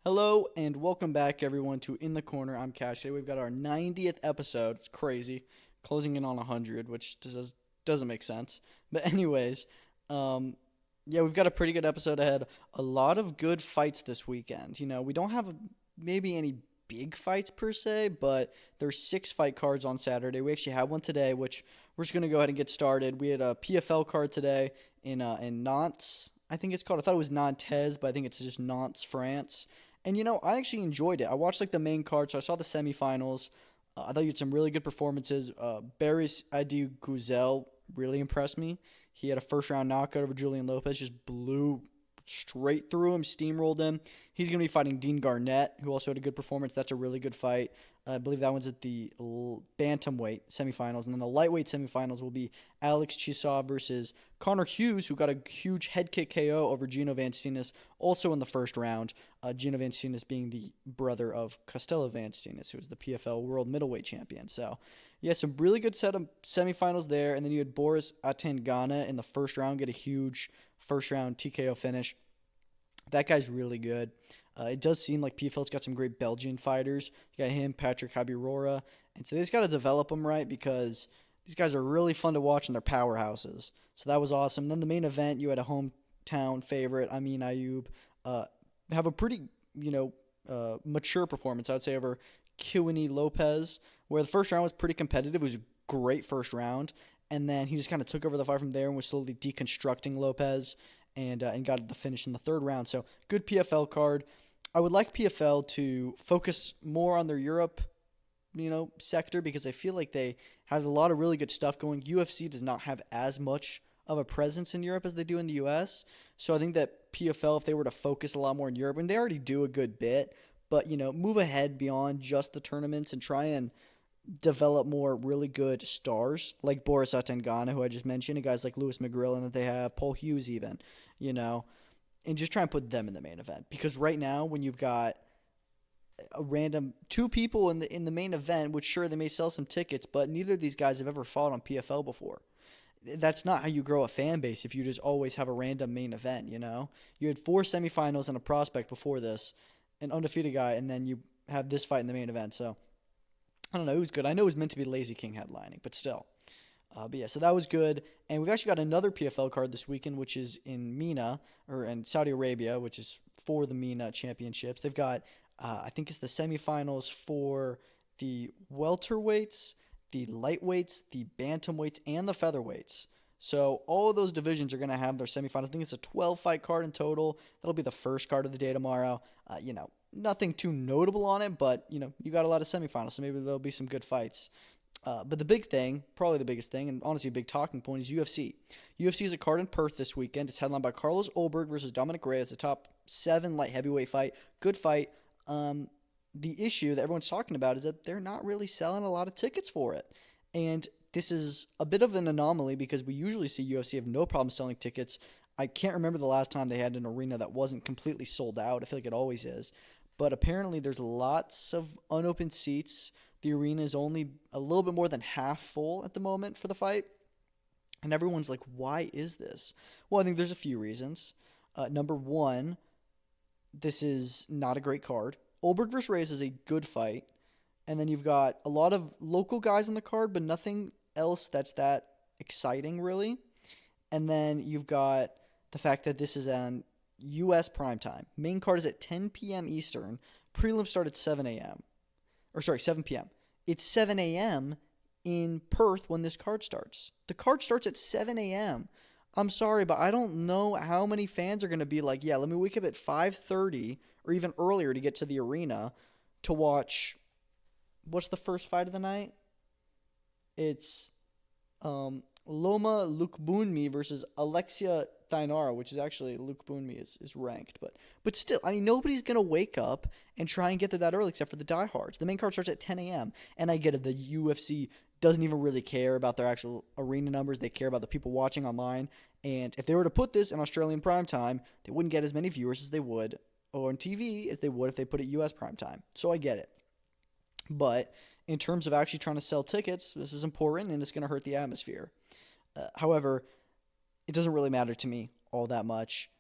Hello and welcome back, everyone, to In the Corner. I'm Cash. Today we've got our 90th episode. It's crazy, closing in on 100, which doesn't make sense. But anyways, um, yeah, we've got a pretty good episode ahead. A lot of good fights this weekend. We don't have maybe any big fights per se, but there's six fight cards on Saturday. We actually had one today, which we're just gonna go ahead and get started. We had a PFL card today in Nantes. I think it's called. I thought it was Nantes, but I think it's just Nantes, France. And I actually enjoyed it. I watched like the main card, so I saw the semifinals. I thought you had some really good performances. Barry's Adi Guzel really impressed me. He had a first round knockout over Julian Lopez, just blew straight through him, steamrolled him. He's going to be fighting Dean Garnett, who also had a good performance. That's a really good fight. I believe that one's at the bantamweight semifinals. And then the lightweight semifinals will be Alex Chisov versus Connor Hughes, who got a huge head kick KO over Gino Vanstinas, also in the first round. Gino Vanstinas being the brother of Costello Vanstinas, who is the PFL World Middleweight Champion. So, yeah, some really good set of semifinals there. And then you had Boris Atangana in the first round get a huge first round TKO finish. That guy's really good. It does seem like PFL's got some great Belgian fighters. You got him, Patrick Habirora, and so they just got to develop them right because these guys are really fun to watch and they're powerhouses. So that was awesome. Then the main event, you had a hometown favorite, Amin Ayub, uh, have a pretty mature performance, I would say, over Kiwini Lopez, where the first round was pretty competitive. It was a great first round, and then he just kind of took over the fight from there and was slowly deconstructing Lopez and got the finish in the third round. So good PFL card. I would like PFL to focus more on their Europe, sector because I feel like they have a lot of really good stuff going. UFC does not have as much of a presence in Europe as they do in the US. So I think that PFL, if they were to focus a lot more in Europe, and they already do a good bit, but move ahead beyond just the tournaments and try and develop more really good stars like Boris Atangana, who I just mentioned, and guys like Lewis McGrillen that they have, Paul Hughes even, you know, and just try and put them in the main event. Because right now, when you've got a random two people in the main event, which sure they may sell some tickets, but neither of these guys have ever fought on PFL before. That's not how you grow a fan base if you just always have a random main event. You had four semifinals and a prospect before this, an undefeated guy, and then you have this fight in the main event. So I don't know. It was good. I know it was meant to be Lazy King headlining, but still. But yeah, so that was good. And we've actually got another PFL card this weekend, which is in MENA, or in Saudi Arabia, which is for the MENA championships. They've got, I think it's the semifinals for the welterweights, the lightweights, the bantamweights, and the featherweights. So all of those divisions are going to have their semifinals. I think it's a 12-fight card in total. That'll be the first card of the day tomorrow. Nothing too notable on it, but you got a lot of semifinals, so maybe there'll be some good fights. But the big thing, probably the biggest thing, and honestly a big talking point, is UFC. UFC is a card in Perth this weekend. It's headlined by Carlos Ulberg versus Dominick Reyes. It's a top 7 light heavyweight fight. Good fight. The issue that everyone's talking about is that they're not really selling a lot of tickets for it. And this is a bit of an anomaly because we usually see UFC have no problem selling tickets. I can't remember the last time they had an arena that wasn't completely sold out. I feel like it always is. But apparently there's lots of unopened seats. The arena is only a little bit more than half full at the moment for the fight. And everyone's like, why is this? Well, I think there's a few reasons. Number one, this is not a great card. Ulberg vs. Reyes is a good fight. And then you've got a lot of local guys on the card, but nothing else that's that exciting, really. And then you've got the fact that this is on U.S. primetime. Main card is at 10 p.m. Eastern. Prelims start at 7 a.m. Or sorry, 7 p.m. It's 7 a.m. in Perth when this card starts. The card starts at 7 a.m. I'm sorry, but I don't know how many fans are going to be like, yeah, let me wake up at 5:30 or even earlier to get to the arena to watch. What's the first fight of the night? It's Loma Lukbunmi versus Alexia Thainara, which is actually Lukbunmi is ranked, but still, I mean, nobody's gonna wake up and try and get there that early except for the diehards. The main card starts at 10 a.m. and I get it. The UFC doesn't even really care about their actual arena numbers. They care about the people watching online. And if they were to put this in Australian prime time, they wouldn't get as many viewers as they would, or on TV as they would if they put it US prime time. So I get it. But in terms of actually trying to sell tickets, this is important and it's going to hurt the atmosphere. However, it doesn't really matter to me all that much.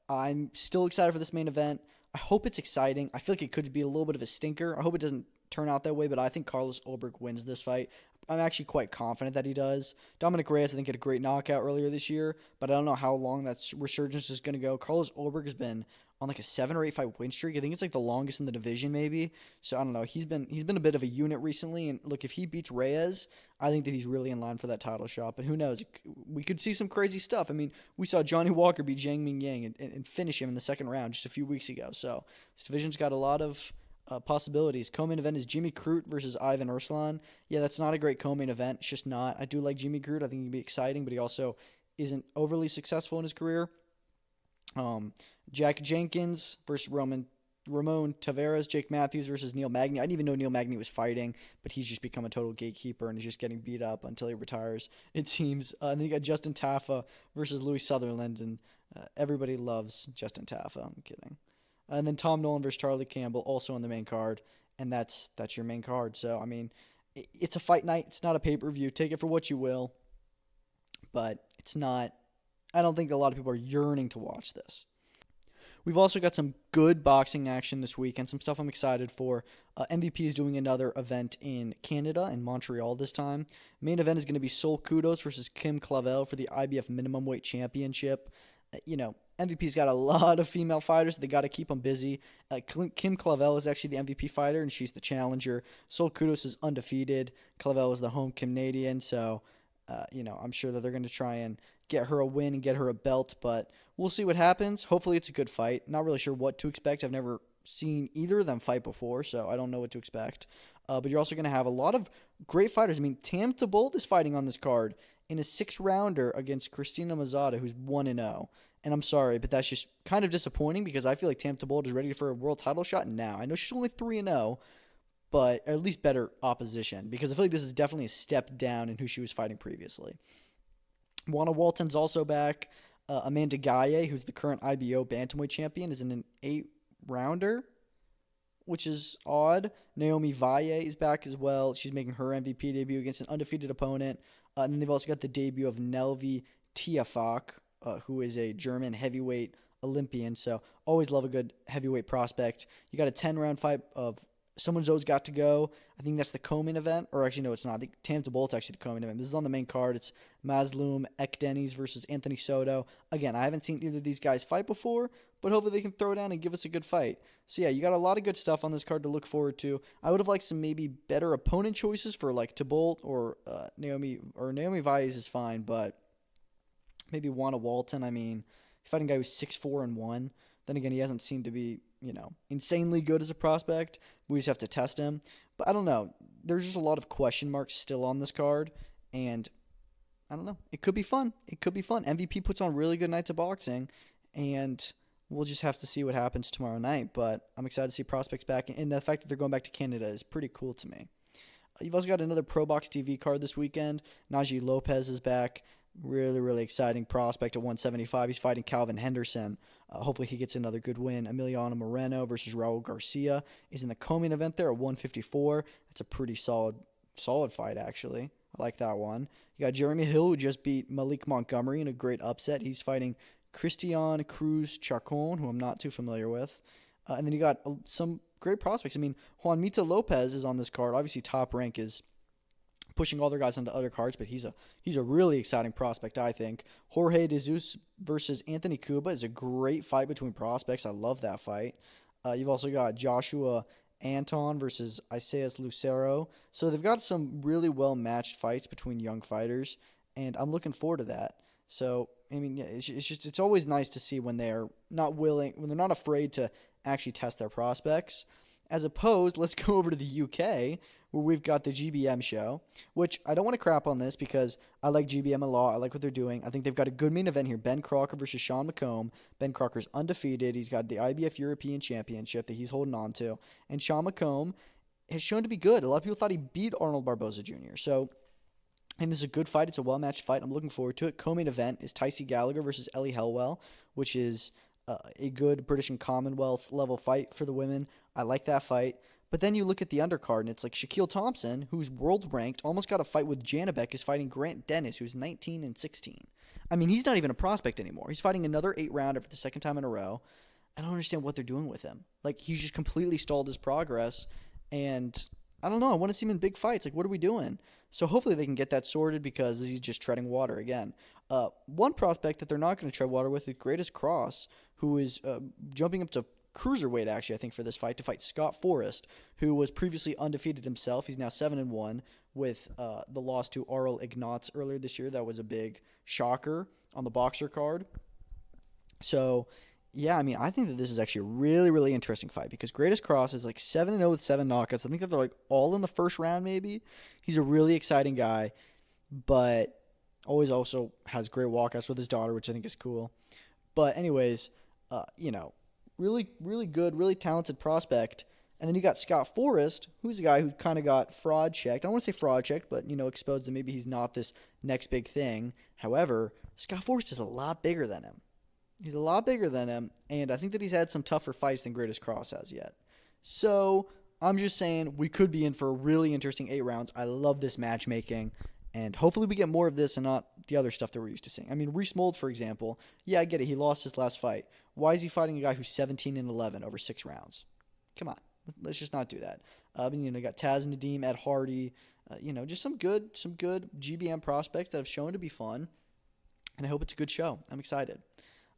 I'm still excited for this main event. I hope it's exciting. I feel like it could be a little bit of a stinker. I hope it doesn't turn out that way, but I think Carlos Ulberg wins this fight. I'm actually quite confident that he does. Dominick Reyes, I think, had a great knockout earlier this year, but I don't know how long that resurgence is going to go. Carlos Ulberg has been on like a 7 or 8 fight win streak. I think it's like the longest in the division, maybe. So I don't know. He's been a bit of a unit recently, and look, if he beats Reyes, I think that he's really in line for that title shot. But who knows? We could see some crazy stuff. I mean, we saw Johnny Walker beat Jiang Yang and finish him in the second round just a few weeks ago. So this division's got a lot of possibilities. Co-main event is Jimmy Crute versus Ivan Arslan. Yeah, that's not a great co-main event. It's just not. I do like Jimmy Crute. I think he can be exciting, but he also isn't overly successful in his career. Jack Jenkins versus Ramon Tavares. Jake Matthews versus Neil Magny. I didn't even know Neil Magny was fighting, but he's just become a total gatekeeper and is just getting beat up until he retires, it seems. And then you got Justin Taffa versus Louis Sutherland, and everybody loves Justin Taffa. I'm kidding. And then Tom Nolan versus Charlie Campbell, also on the main card, and that's your main card. So, I mean, it's a fight night. It's not a pay-per-view. Take it for what you will, but it's not. I don't think a lot of people are yearning to watch this. We've also got some good boxing action this week and some stuff I'm excited for. MVP is doing another event in Canada, in Montreal this time. Main event is going to be Sol Kudos versus Kim Clavel for the IBF Minimum Weight Championship. MVP's got a lot of female fighters. They got to keep them busy. Kim Clavel is actually the MVP fighter, and she's the challenger. Sol Kudos is undefeated. Clavel is the home Canadian, so I'm sure that they're going to try and get her a win and get her a belt, but we'll see what happens. Hopefully it's a good fight. Not really sure what to expect. I've never seen either of them fight before, so I don't know what to expect. But you're also going to have a lot of great fighters. I mean, Tam Thibault is fighting on this card in a 6-rounder against Christina Mazada, who's 1-0. And I'm sorry, but that's just kind of disappointing because I feel like Tam Thibault is ready for a world title shot now. I know she's only 3-0, but at least better opposition because I feel like this is definitely a step down in who she was fighting previously. Juana Walton's also back. Amanda Gaye, who's the current IBO bantamweight champion, is in an 8-rounder, which is odd. Naomi Valle is back as well. She's making her MVP debut against an undefeated opponent. And then they've also got the debut of Nelvi Tiafak, who is a German heavyweight Olympian. So always love a good heavyweight prospect. You got a 10-round fight of someone's always got to go. I think that's the co-main event. Or actually, no, it's not. I think Tam Thibault's actually the co-main event. This is on the main card. It's Mazloum Ekdeniz versus Anthony Soto. Again, I haven't seen either of these guys fight before, but hopefully they can throw down and give us a good fight. So yeah, you got a lot of good stuff on this card to look forward to. I would have liked some maybe better opponent choices for like Thibault or Naomi Valles is fine, but maybe Juana Walton. I mean, he's fighting a guy who's 6'4" 1. Then again, he hasn't seemed to be, insanely good as a prospect. We just have to test him. But I don't know. There's just a lot of question marks still on this card. And I don't know. It could be fun. MVP puts on really good nights of boxing. And we'll just have to see what happens tomorrow night. But I'm excited to see prospects back. And the fact that they're going back to Canada is pretty cool to me. You've also got another Pro Box TV card this weekend. Najee Lopez is back. Really, really exciting prospect at 175. He's fighting Calvin Henderson. Hopefully he gets another good win. Emiliano Moreno versus Raul Garcia is in the co-main event there at 154. That's a pretty solid fight, actually. I like that one. You got Jeremy Hill, who just beat Malik Montgomery in a great upset. He's fighting Christian Cruz Chacon, who I'm not too familiar with. And then you got some great prospects. I mean, Juan Mita Lopez is on this card. Obviously, Top Rank is pushing all their guys onto other cards, but he's a really exciting prospect, I think. Jorge De Jesus versus Anthony Cuba is a great fight between prospects. I love that fight. You've also got Joshua Anton versus Isaias Lucero. So they've got some really well-matched fights between young fighters, and I'm looking forward to that. So, I mean, yeah, it's always nice to see when they're not afraid to actually test their prospects. As opposed, let's go over to the UK, where we've got the GBM show, which I don't want to crap on this because I like GBM a lot. I like what they're doing. I think they've got a good main event here. Ben Crocker versus Sean McComb. Ben Crocker's undefeated. He's got the IBF European Championship that he's holding on to. And Sean McComb has shown to be good. A lot of people thought he beat Arnold Barboza Jr. So, and this is a good fight. It's a well-matched fight. I'm looking forward to it. Co-main event is Tycee Gallagher versus Ellie Helwell, which is a good British and Commonwealth level fight for the women. I like that fight. But then you look at the undercard, and it's like Shaquille Thompson, who's world ranked, almost got a fight with Janibek, is fighting Grant Dennis, who's 19-16. I mean, he's not even a prospect anymore. He's fighting another 8-rounder for the second time in a row. I don't understand what they're doing with him. Like, he's just completely stalled his progress, and I don't know. I want to see him in big fights. Like, what are we doing? So hopefully they can get that sorted because he's just treading water again. One prospect that they're not going to tread water with is Greatest Cross, who is jumping up to cruiserweight, actually, I think, for this fight, to fight Scott Forrest, who was previously undefeated himself. He's now 7-1 with the loss to Arl Ignatz earlier this year. That was a big shocker on the Boxer card. So, yeah, I mean, I think that this is actually a really, really interesting fight because Greatest Cross is like 7-0 with 7 knockouts. I think that they're like all in the first round, maybe. He's a really exciting guy, but always also has great walkouts with his daughter, which I think is cool. But, anyways, really, really good, really talented prospect. And then you got Scott Forrest, who's a guy who kind of got fraud checked. I don't want to say fraud checked, but, exposed that maybe he's not this next big thing. However, Scott Forrest is a lot bigger than him. He's a lot bigger than him, and I think that he's had some tougher fights than Greatest Cross has yet. So, I'm just saying we could be in for a really interesting 8 rounds. I love this matchmaking, and hopefully we get more of this and not the other stuff that we're used to seeing. I mean, Reese Mold, for example, yeah, I get it. He lost his last fight. Why is he fighting a guy who's 17-11 over 6 rounds? Come on. Let's just not do that. You got Taz Nadeem, Ed Hardy, just some good GBM prospects that have shown to be fun, and I hope it's a good show. I'm excited.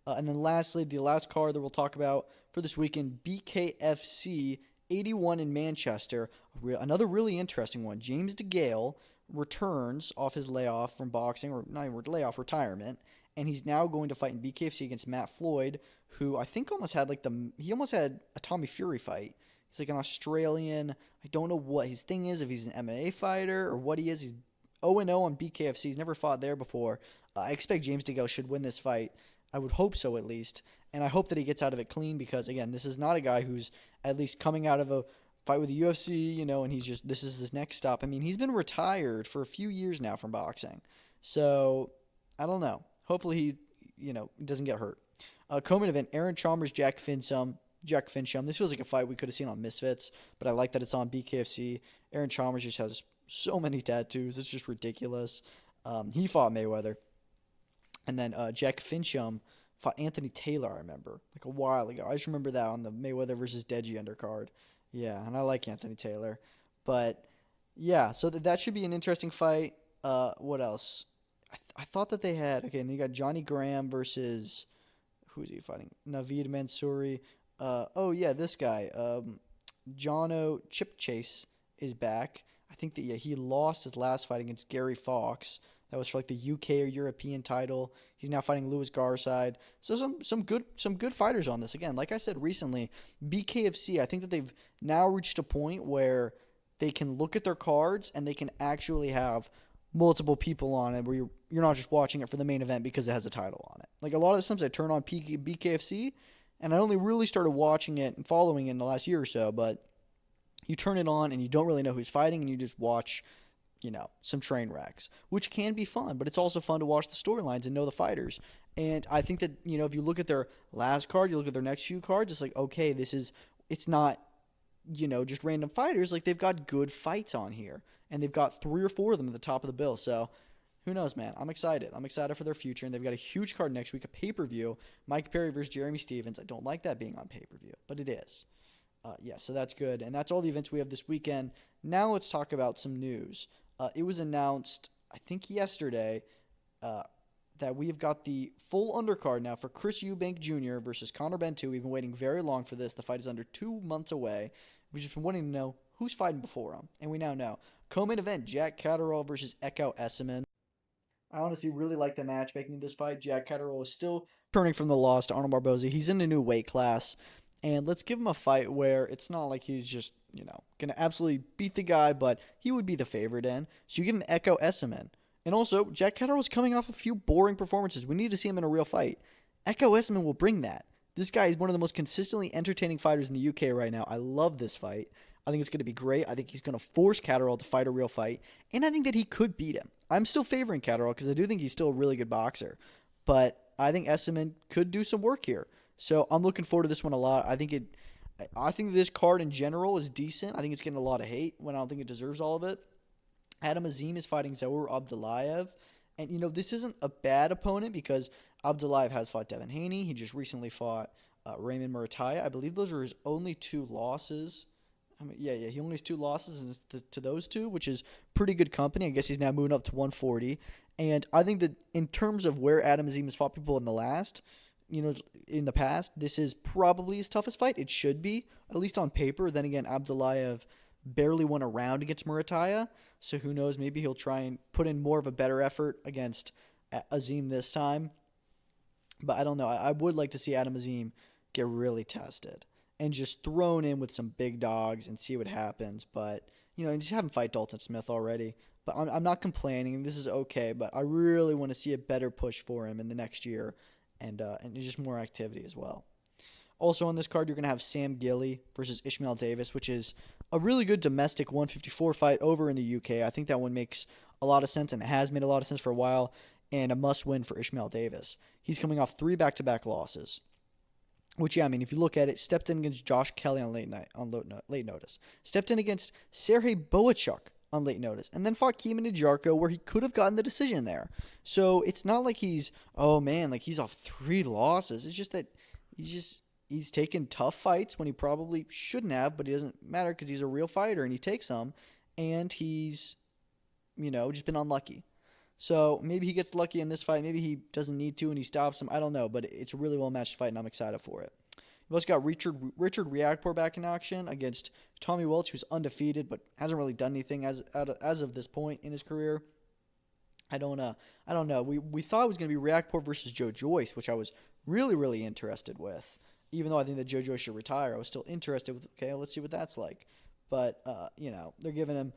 And then lastly, the last card that we'll talk about for this weekend, BKFC 81 in Manchester. Another really interesting one. James DeGale returns off his layoff from boxing, or not even layoff, retirement, and he's now going to fight in BKFC against Matt Floyd, who I think almost had a Tommy Fury fight. He's like an Australian. I don't know what his thing is, if he's an MMA fighter or what he is. He's 0-0 on BKFC. He's never fought there before. I expect James DeGale should win this fight. I would hope so, at least. And I hope that he gets out of it clean because, again, this is not a guy who's at least coming out of a fight with the UFC, and this is his next stop. I mean, he's been retired for a few years now from boxing. So, I don't know. Hopefully he, doesn't get hurt. Co-main event, Aaron Chalmers, Jack Fincham. This feels like a fight we could have seen on Misfits, but I like that it's on BKFC. Aaron Chalmers just has so many tattoos. It's just ridiculous. He fought Mayweather. And then Jack Fincham fought Anthony Taylor, I remember, like a while ago. I just remember that on the Mayweather versus Deji undercard. Yeah, and I like Anthony Taylor. But, yeah, so that should be an interesting fight. What else? I thought that they had, and you got Johnny Graham versus, who is he fighting? Naveed Mansouri. This guy. Jono Chip Chase is back. I think that, he lost his last fight against Gary Fox. That was for like the UK or European title. He's now fighting Louis Garside. So some good fighters on this. Again, like I said recently, BKFC, I think that they've now reached a point where they can look at their cards and they can actually have multiple people on it where you're not just watching it for the main event because it has a title on it. Like a lot of the times I turn on BKFC and I only really started watching it and following it in the last year or so, but you turn it on and you don't really know who's fighting and you just watch some train wrecks, which can be fun, but it's also fun to watch the storylines and know the fighters. And I think that, if you look at their last card, you look at their next few cards, it's like, okay, it's not, just random fighters. Like, they've got good fights on here, and they've got 3 or 4 of them at the top of the bill. So, who knows, man? I'm excited. I'm excited for their future, and they've got a huge card next week, a pay-per-view, Mike Perry versus Jeremy Stevens. I don't like that being on pay-per-view, but it is. So that's good. And that's all the events we have this weekend. Now let's talk about some news. It was announced, I think yesterday, that we've got the full undercard now for Chris Eubank Jr. versus Conor Benn 2. We've been waiting very long for this. The fight is under 2 months away. We've just been wanting to know who's fighting before him, and we now know. Co-main event, Jack Catterall versus Echo Esserman. I honestly really like the matchmaking in this fight. Jack Catterall is still turning from the loss to Arnold Barboza. He's in a new weight class. And let's give him a fight where it's not like he's just, going to absolutely beat the guy, but he would be the favorite in. So you give him Echo Esserman. And also, Jack Catterall's coming off a few boring performances. We need to see him in a real fight. Echo Esserman will bring that. This guy is one of the most consistently entertaining fighters in the UK right now. I love this fight. I think it's going to be great. I think he's going to force Catterall to fight a real fight. And I think that he could beat him. I'm still favoring Catterall because I do think he's still a really good boxer. But I think Esserman could do some work here. So I'm looking forward to this one a lot. I think this card in general is decent. I think it's getting a lot of hate when I don't think it deserves all of it. Adam Azim is fighting Zaur Abdullayev. And, this isn't a bad opponent because Abdullayev has fought Devin Haney. He just recently fought Raymond Murataya. I believe those are his only 2 losses. He only has 2 losses and to those two, which is pretty good company. I guess he's now moving up to 140. And I think that in terms of where Adam Azim has fought people in the past, this is probably his toughest fight. It should be, at least on paper. Then again, Abdullayev barely won a round against Murataya, so who knows? Maybe he'll try and put in more of a better effort against Azim this time. But I don't know. I would like to see Adam Azim get really tested and just thrown in with some big dogs and see what happens. But, and just have him fight Dalton Smith already. But I'm not complaining. This is okay. But I really want to see a better push for him in the next year and just more activity as well. Also on this card, you're going to have Sam Gilley versus Ishmael Davis, which is a really good domestic 154 fight over in the UK. I think that one makes a lot of sense and has made a lot of sense for a while, and a must-win for Ishmael Davis. He's coming off 3 back-to-back losses. Which, if you look at it, stepped in against Josh Kelly on late notice. Stepped in against Sergey Boachuk on late notice. And then fought Keeman Jarko where he could have gotten the decision there. So it's not like he's off 3 losses. It's just that he's taken tough fights when he probably shouldn't have, but it doesn't matter because he's a real fighter and he takes them. And he's, just been unlucky. So maybe he gets lucky in this fight. Maybe he doesn't need to and he stops him. I don't know, but it's a really well-matched fight, and I'm excited for it. We've also got Richard Riakporhe back in action against Tommy Welch, who's undefeated but hasn't really done anything as of this point in his career. I don't know. We thought it was going to be Riakporhe versus Joe Joyce, which I was really, really interested with. Even though I think that Joe Joyce should retire, I was still interested with, okay, let's see what that's like. But, they're giving him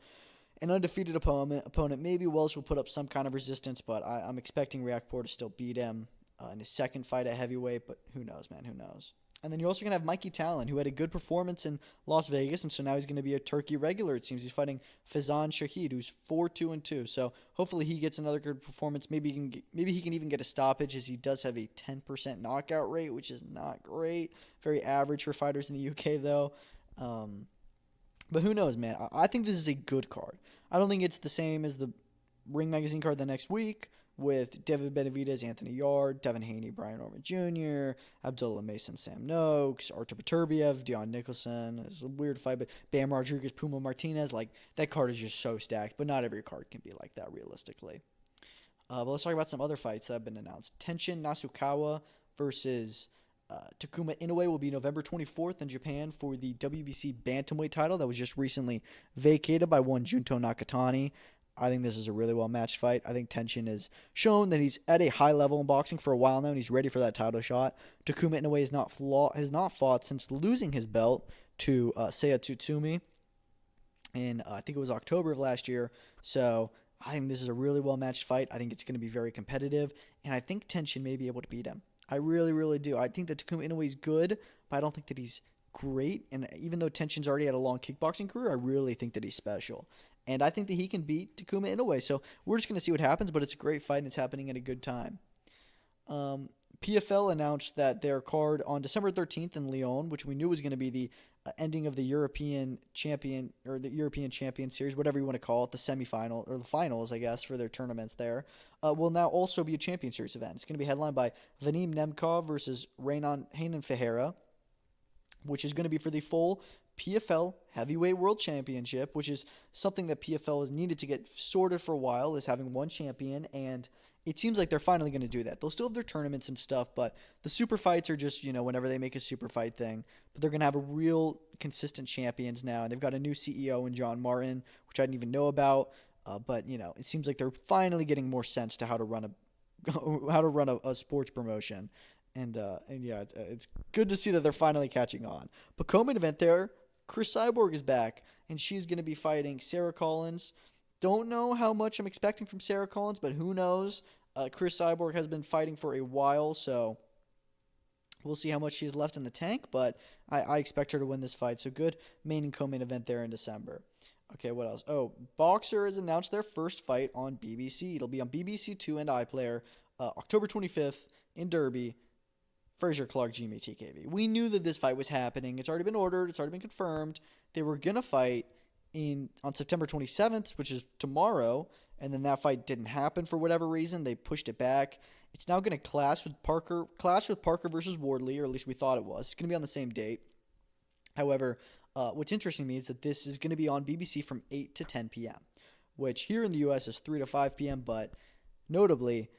an undefeated opponent. Maybe Welch will put up some kind of resistance, but I'm expecting Riakporhe to still beat him in his second fight at heavyweight, but who knows, man, who knows. And then you're also going to have Mikey Talon, who had a good performance in Las Vegas, and so now he's going to be a Turkey regular, it seems. He's fighting Fazan Shahid, who's 4-2-2. So hopefully he gets another good performance. Maybe he can even get a stoppage, as he does have a 10% knockout rate, which is not great. Very average for fighters in the UK, though. But who knows, man. I think this is a good card. I don't think it's the same as the Ring Magazine card the next week with David Benavidez, Anthony Yarde, Devin Haney, Brian Norman Jr., Abdullah Mason, Sam Noakes, Artur Beterbiev, Dion Nicholson. It's a weird fight, but Bam Rodriguez, Puma Martinez. That card is just so stacked, but not every card can be like that realistically. But let's talk about some other fights that have been announced. Tenshin Nasukawa versus Takuma Inoue will be November 24th in Japan for the WBC Bantamweight title that was just recently vacated by one Junto Nakatani. I think this is a really well-matched fight. I think Tenshin has shown that he's at a high level in boxing for a while now, and he's ready for that title shot. Takuma Inoue has not fought since losing his belt to Seiya Tsutsumi in, I think it was October of last year. So I think this is a really well-matched fight. I think it's going to be very competitive, and I think Tenshin may be able to beat him. I really, really do. I think that Takuma Inoue is good, but I don't think that he's great. And even though Tenshin's already had a long kickboxing career, I really think that he's special. And I think that he can beat Takuma Inoue. So we're just going to see what happens, but it's a great fight and it's happening at a good time. PFL announced that their card on December 13th in Lyon, which we knew was going to be the ending of the European Champion or the European Champion Series, whatever you want to call it, the semifinal or the finals, I guess, for their tournaments there, will now also be a Champion Series event. It's going to be headlined by Vadim Nemkov versus Raynon Ferreira, which is going to be for the full PFL Heavyweight World Championship, which is something that PFL has needed to get sorted for a while, is having one champion, and it seems like they're finally going to do that. They'll still have their tournaments and stuff, but the super fights are just, whenever they make a super fight thing. But they're going to have a real consistent champions now, and they've got a new CEO in John Martin, which I didn't even know about. But it seems like they're finally getting more sense to how to run a sports promotion. And yeah, it's good to see that they're finally catching on. But co-main event there, Chris Cyborg is back, and she's going to be fighting Sarah Collins. Don't know how much I'm expecting from Sarah Collins, but who knows? Chris Cyborg has been fighting for a while, so we'll see how much she has left in the tank, but I expect her to win this fight. So good main and co-main event there in December. Okay, what else? Oh, Boxer has announced their first fight on BBC. It'll be on BBC 2 and iPlayer, October 25th in Derby. Frazer Clarke, Jeamie TKV. We knew that this fight was happening. It's already been ordered. It's already been confirmed. They were going to fight on September 27th, which is tomorrow, and then that fight didn't happen for whatever reason. They pushed it back, It's now going to clash with Parker versus Wardley, or at least we thought it was. It's going to be on the same date. However, what's interesting to me is that this is going to be on BBC from 8 to 10 p.m., which here in the U.S. is 3 to 5 p.m., but notably,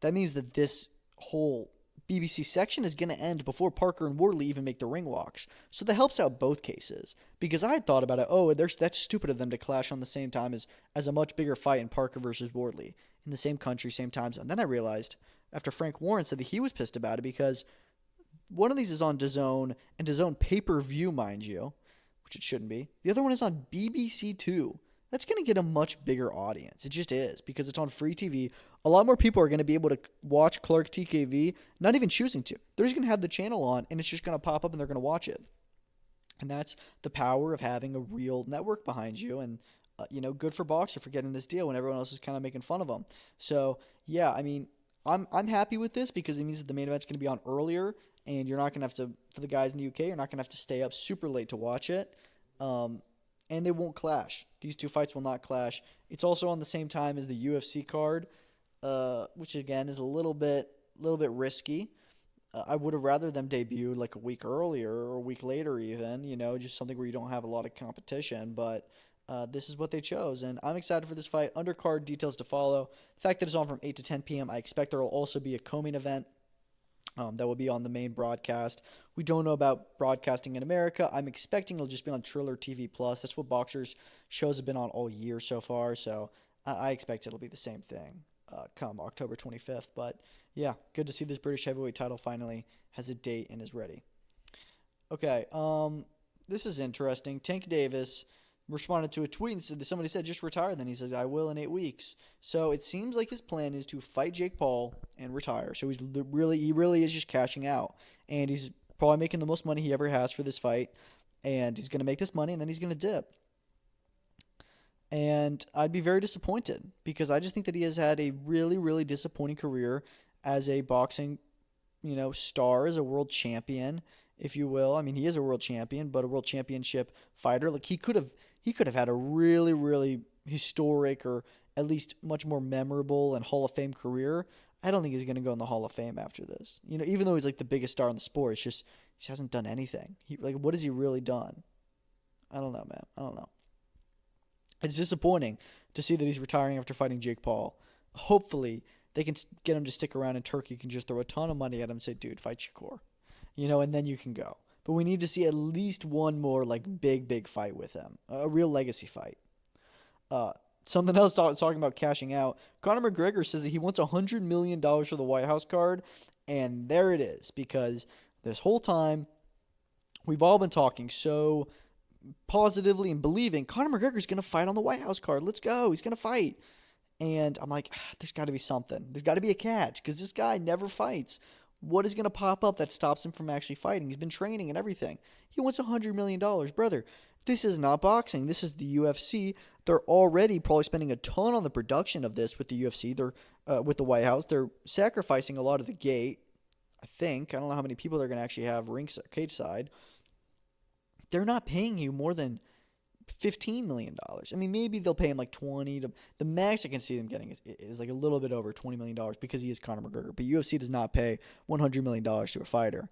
that means that this whole BBC section is going to end before Parker and Wardley even make the ring walks. So that helps out both cases. Because I had thought about it, that's stupid of them to clash on the same time as a much bigger fight in Parker versus Wardley in the same country, same time zone. Then I realized, after Frank Warren said that he was pissed about it, because one of these is on DAZN, and DAZN pay-per-view, mind you, which it shouldn't be. The other one is on BBC Two. That's going to get a much bigger audience. It just is, because it's on free TV. A lot more people are going to be able to watch Clarke TKV, not even choosing to. They're just going to have the channel on, and it's just going to pop up, and they're going to watch it. And that's the power of having a real network behind you, and good for Boxer for getting this deal when everyone else is kind of making fun of them. So, yeah, I mean, I'm happy with this because it means that the main event's going to be on earlier, and you're not going to have to, for the guys in the UK, you're not going to have to stay up super late to watch it. And they won't clash. These two fights will not clash. It's also on the same time as the UFC card, which again is a little bit risky. I would have rather them debuted like a week earlier or a week later even, just something where you don't have a lot of competition. But this is what they chose, and I'm excited for this fight. Undercard details to follow. The fact that it's on from 8 to 10 p.m., I expect there will also be a co-main event that will be on the main broadcast. We don't know about broadcasting in America. I'm expecting it'll just be on Triller TV Plus. That's what Boxer's shows have been on all year so far, so I expect it'll be the same thing come October 25th. But yeah, good to see this British heavyweight title finally has a date and is ready. Okay, this is interesting. Tank Davis responded to a tweet and said that somebody said just retire. Then he said, I will in 8 weeks. So it seems like his plan is to fight Jake Paul and retire. So he really is just cashing out, and he's probably making the most money he ever has for this fight, and he's going to make this money and then he's going to dip. And I'd be very disappointed because I just think that he has had a really, really disappointing career as a boxing, star, as a world champion, if you will. I mean, he is a world champion, but a world championship fighter. Like he could have had a really, really historic, or at least much more memorable and Hall of Fame career. I don't think he's going to go in the Hall of Fame after this. Even though he's like the biggest star in the sport, it's just he hasn't done anything. What has he really done? I don't know, man. I don't know. It's disappointing to see that he's retiring after fighting Jake Paul. Hopefully, they can get him to stick around, and Turkey can just throw a ton of money at him and say, dude, fight Shakur. And then you can go. But we need to see at least one more big fight with him. A real legacy fight. Something else talking about cashing out. Conor McGregor says that he wants $100 million for the White House card. And there it is. Because this whole time, we've all been talking so positively and believing Conor McGregor's going to fight on the White House card. Let's go. He's going to fight. And I'm like, there's got to be something. There's got to be a catch. Because this guy never fights. What is going to pop up that stops him from actually fighting? He's been training and everything. He wants $100 million. Brother, this is not boxing. This is the UFC. They're already probably spending a ton on the production of this with the UFC. They're with the White House. They're sacrificing a lot of the gate, I think. I don't know how many people they're going to actually have cage side. They're not paying you more than $15 million. I mean, maybe they'll pay him like 20 to the max I can see them getting is like a little bit over $20 million because he is Conor McGregor. But UFC does not pay $100 million to a fighter.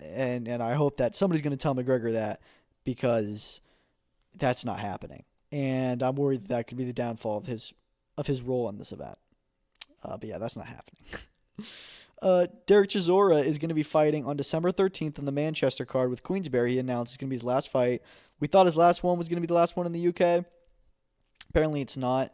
And I hope that somebody's going to tell McGregor that, because that's not happening. And I'm worried that could be the downfall of his role in this event. But yeah, that's not happening. Derek Chisora is going to be fighting on December 13th on the Manchester card with Queensberry. He announced it's going to be his last fight. We thought his last one was going to be the last one in the UK. Apparently it's not.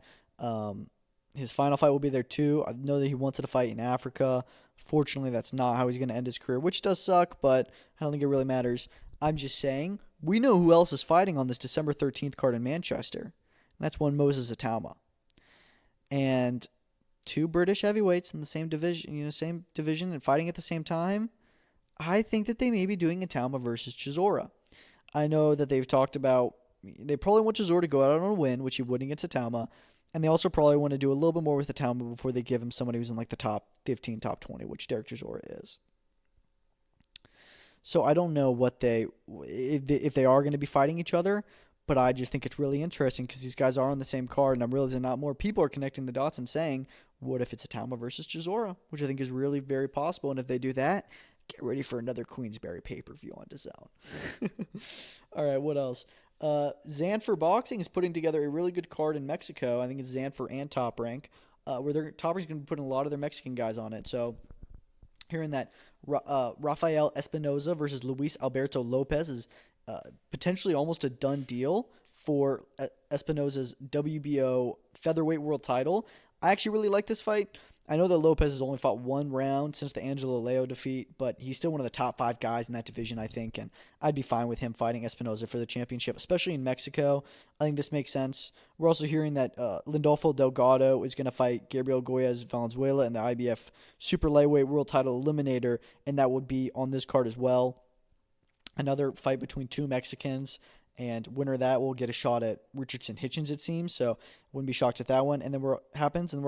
His final fight will be there too. I know that he wanted to fight in Africa. Fortunately, that's not how he's going to end his career, which does suck, but I don't think it really matters. I'm just saying, we know who else is fighting on this December 13th card in Manchester. And that's one Moses Atauma. And two British heavyweights in the same division and fighting at the same time. I think that they may be doing Atauma versus Chisora. I know that they've talked about, they probably want Chisora to go out on a win, which he would against Atauma. And they also probably want to do a little bit more with Atauma before they give him somebody who's in like the top 15, top 20, which Derek Chisora is. So I don't know if they are going to be fighting each other, But I just think it's really interesting because these guys are on the same card, and I'm realizing not more people are connecting the dots and saying, what if it's Itama versus Chisora, which I think is really very possible. And if they do that, get ready for another Queensberry pay-per-view on DAZN. All right, what else? Zanfer Boxing is putting together a really good card in Mexico. I think it's Zanfer and Top Rank, where their Top Rank's going to be putting a lot of their Mexican guys on it. So hearing that Rafael Espinoza versus Luis Alberto Lopez is potentially almost a done deal for Espinoza's WBO featherweight world title. I actually really like this fight. I know that Lopez has only fought one round since the Angelo Leo defeat, but he's still one of the top 5 guys in that division, I think, and I'd be fine with him fighting Espinoza for the championship, especially in Mexico. I think this makes sense. We're also hearing that Lindolfo Delgado is going to fight Gabriel Goyez Valenzuela in the IBF Super Lightweight World Title Eliminator, and that would be on this card as well. Another fight between 2 Mexicans, and winner of that will get a shot at Richardson Hitchens, it seems. So wouldn't be shocked at that one. And then we're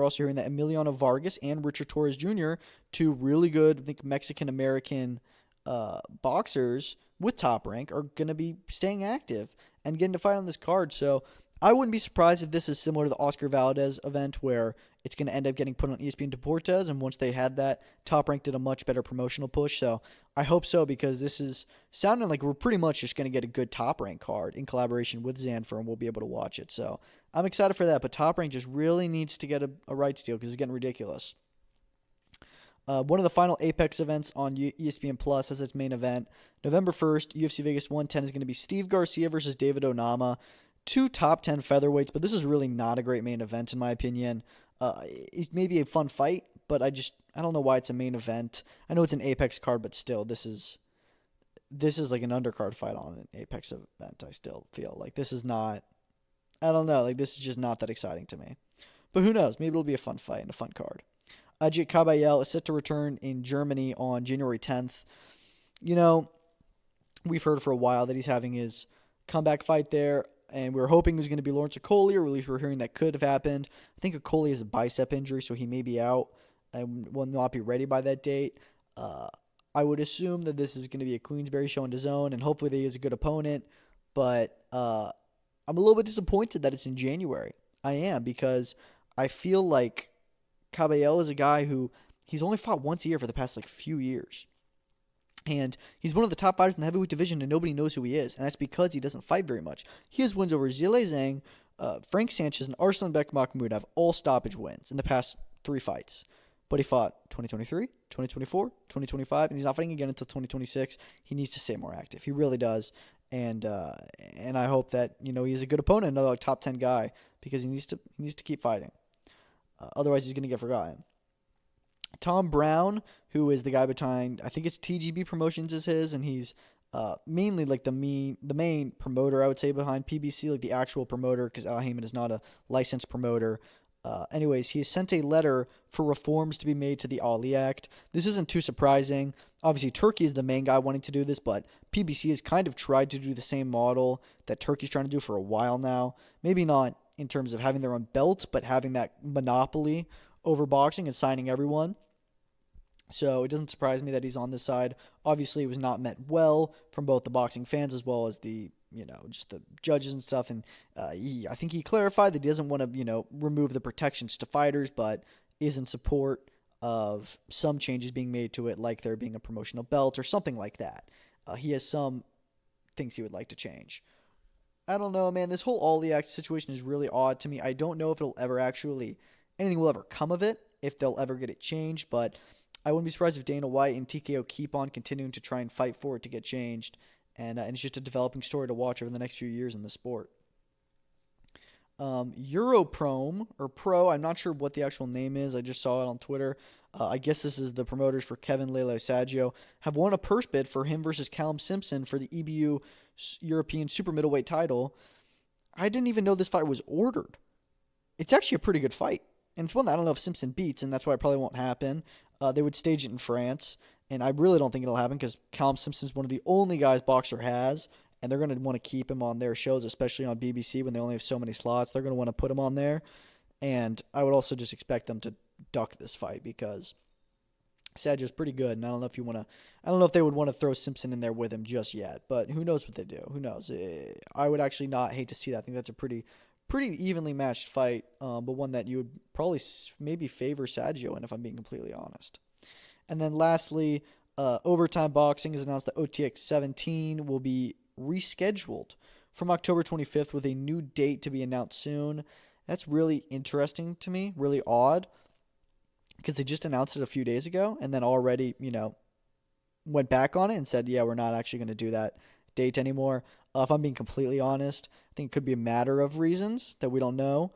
also hearing that Emiliano Vargas and Richard Torres Jr., 2 really good, I think, Mexican-American boxers with Top Rank, are going to be staying active and getting to fight on this card. So I wouldn't be surprised if this is similar to the Oscar Valdez event, where it's going to end up getting put on ESPN Deportes, and once they had that, Top Rank did a much better promotional push. So I hope so, because this is sounding like we're pretty much just going to get a good Top Rank card in collaboration with Zanfer, and we'll be able to watch it. So I'm excited for that, but Top Rank just really needs to get a rights deal because it's getting ridiculous. One of the final Apex events on ESPN Plus as its main event, November 1st, UFC Vegas 110 is going to be Steve Garcia versus David Onama. 2 top 10 featherweights, but this is really not a great main event in my opinion. It may be a fun fight, but I don't know why it's a main event. I know it's an Apex card, but still, this is like an undercard fight on an Apex event. I still feel like this is not, I don't know, like this is just not that exciting to me. But who knows? Maybe it'll be a fun fight and a fun card. Ajit Kabayel is set to return in Germany on January 10th. You know, we've heard for a while that he's having his comeback fight there, and we were hoping it was going to be Lawrence Okolie, or at least we were hearing that could have happened. I think Okolie has a bicep injury, so he may be out and will not be ready by that date. I would assume that this is going to be a Queensberry show on DAZN, and hopefully he is a good opponent, but I'm a little bit disappointed that it's in January. I am, because I feel like Caballero is a guy who he's only fought once a year for the past few years. And he's one of the top fighters in the heavyweight division, and nobody knows who he is. And that's because he doesn't fight very much. He has wins over Zhilei Zhang, Frank Sanchez, and Arslanbek Makhmoudov, all stoppage wins in the past 3 fights. But he fought 2023, 2024, 2025, and he's not fighting again until 2026. He needs to stay more active. He really does. And I hope that he's a good opponent, another top 10 guy, because he needs to keep fighting. Otherwise, he's going to get forgotten. Tom Brown, who is the guy behind, I think it's TGB Promotions is his, and he's mainly the main promoter, I would say, behind PBC, the actual promoter, because Al Heyman is not a licensed promoter. Anyways, he has sent a letter for reforms to be made to the Ali Act. This isn't too surprising. Obviously, Turkey is the main guy wanting to do this, but PBC has kind of tried to do the same model that Turkey's trying to do for a while now. Maybe not in terms of having their own belt, but having that monopoly over boxing and signing everyone. So it doesn't surprise me that he's on this side. Obviously, it was not met well from both the boxing fans as well as the, just the judges and stuff. And I think he clarified that he doesn't want to, remove the protections to fighters, but is in support of some changes being made to it, like there being a promotional belt or something like that. He has some things he would like to change. I don't know, man. This whole Ali Act situation is really odd to me. I don't know if anything will ever come of it, if they'll ever get it changed, but I wouldn't be surprised if Dana White and TKO keep on continuing to try and fight for it to get changed, and it's just a developing story to watch over the next few years in the sport. Europrom, or Pro, I'm not sure what the actual name is. I just saw it on Twitter. I guess this is the promoters for Kevin Lele Saggio, have won a purse bid for him versus Callum Simpson for the EBU European Super Middleweight title. I didn't even know this fight was ordered. It's actually a pretty good fight, and it's one that I don't know if Simpson beats, and that's why it probably won't happen. They would stage it in France, and I really don't think it'll happen because Callum Simpson's one of the only guys Boxer has, and they're going to want to keep him on their shows, especially on BBC when they only have so many slots. They're going to want to put him on there, and I would also just expect them to duck this fight because Sergio's pretty good, and I don't know if they would want to throw Simpson in there with him just yet. But who knows what they do? Who knows? I would actually not hate to see that. I think that's a pretty evenly matched fight, but one that you would probably maybe favor Sergio in, if I'm being completely honest. And then lastly, Overtime Boxing has announced that OTX 17 will be rescheduled from October 25th with a new date to be announced soon. That's really interesting to me, really odd, because they just announced it a few days ago and then already, went back on it and said, yeah, we're not actually going to do that date anymore. If I'm being completely honest, I think it could be a matter of reasons that we don't know.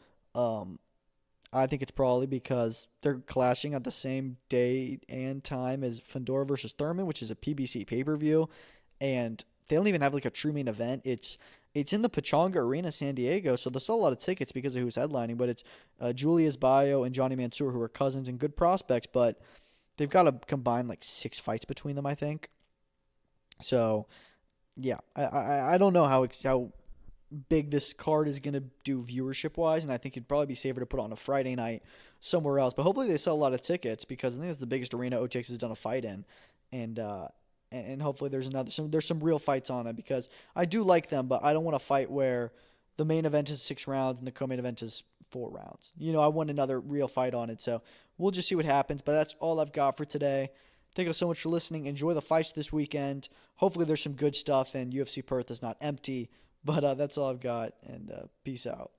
I think it's probably because they're clashing at the same day and time as Fedor versus Thurman, which is a PBC pay-per-view, and they don't even have like a true main event. It's in the Pechanga Arena, San Diego, so they'll sell a lot of tickets because of who's headlining, but it's Julius Bayo and Johnny Mansour, who are cousins and good prospects, but they've got to combine like 6 fights between them, I think. So, yeah, I don't know how big this card is going to do viewership-wise, and I think it'd probably be safer to put on a Friday night somewhere else. But hopefully they sell a lot of tickets because I think it's the biggest arena OTX has done a fight in, and hopefully there's some real fights on it because I do like them, but I don't want a fight where the main event is 6 rounds and the co-main event is 4 rounds. I want another real fight on it, so we'll just see what happens. But that's all I've got for today. Thank you so much for listening. Enjoy the fights this weekend. Hopefully there's some good stuff and UFC Perth is not empty. But that's all I've got, and peace out.